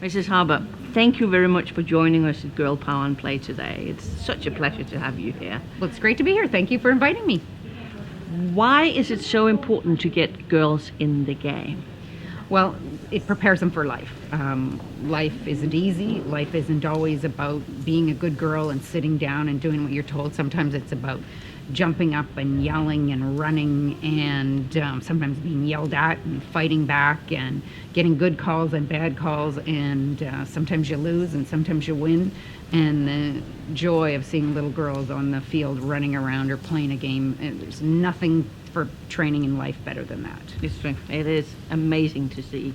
Mrs. Harper, thank you very much for joining us at Girl Power and Play today. It's such a pleasure to have you here. Well, it's great to be here. Thank you for inviting me. Why is it so important to get girls in the game? Well, it prepares them for life. Life isn't easy. Life isn't always about being a good girl and sitting down and doing what you're told. Sometimes it's about jumping up and yelling and running and sometimes being yelled at and fighting back and getting good calls and bad calls, and sometimes you lose and sometimes you win, and the joy of seeing little girls on the field running around or playing a game. And there's nothing for training in life better than that. It's true. It is amazing to see.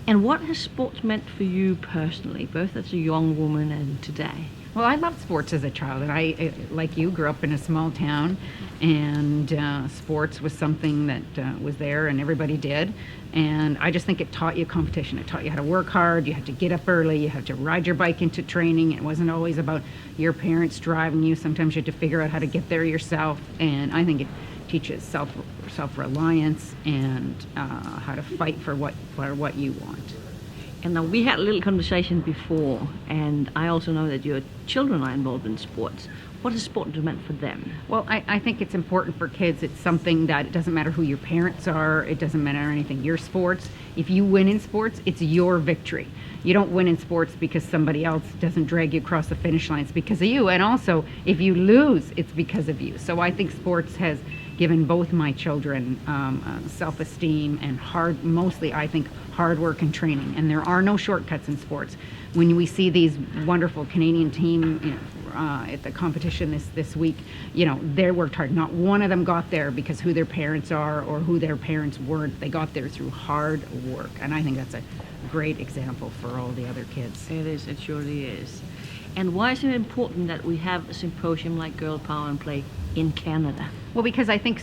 And what has sports meant for you personally, both as a young woman and today? Well, I loved sports as a child, and I, like you, grew up in a small town, and sports was something that was there and everybody did. And I just think it taught you competition. It taught you how to work hard. You had to get up early. You had to ride your bike into training. It wasn't always about your parents driving you. Sometimes you had to figure out how to get there yourself. And I think it teaches self-reliance and how to fight for what you want. And now we had a little conversation before, and I also know that your children are involved in sports. What has sport meant for them? Well, I think it's important for kids. It's something that it doesn't matter who your parents are. It doesn't matter anything. Your sports, if you win in sports, it's your victory. You don't win in sports because somebody else doesn't drag you across the finish line. It's because of you. And also, if you lose, it's because of you. So I think sports has given both my children self-esteem and mostly I think hard work and training. And there are no shortcuts in sports. When we see these wonderful Canadian team at the competition this week, they worked hard. Not one of them got there because who their parents are or who their parents weren't. They got there through hard work. And I think that's a great example for all the other kids. It is, it surely is. And why is it important that we have a symposium like Girl Power and Play in Canada? Well, because I think,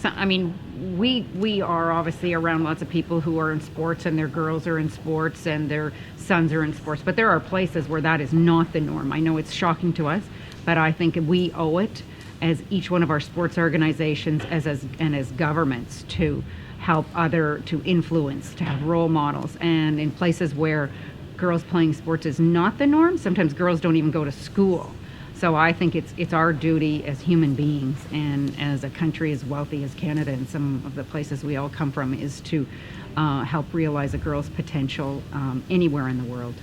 we are obviously around lots of people who are in sports, and their girls are in sports and their sons are in sports, but there are places where that is not the norm. I know it's shocking to us, but I think we owe it as each one of our sports organizations and as governments to help to influence, to have role models. And in places where girls playing sports is not the norm, sometimes girls don't even go to school. So I think it's our duty as human beings and as a country as wealthy as Canada and some of the places we all come from is to help realize a girl's potential anywhere in the world.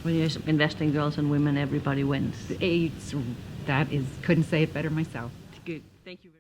When you're investing girls and women, everybody wins. Couldn't say it better myself. Good. Thank you very much.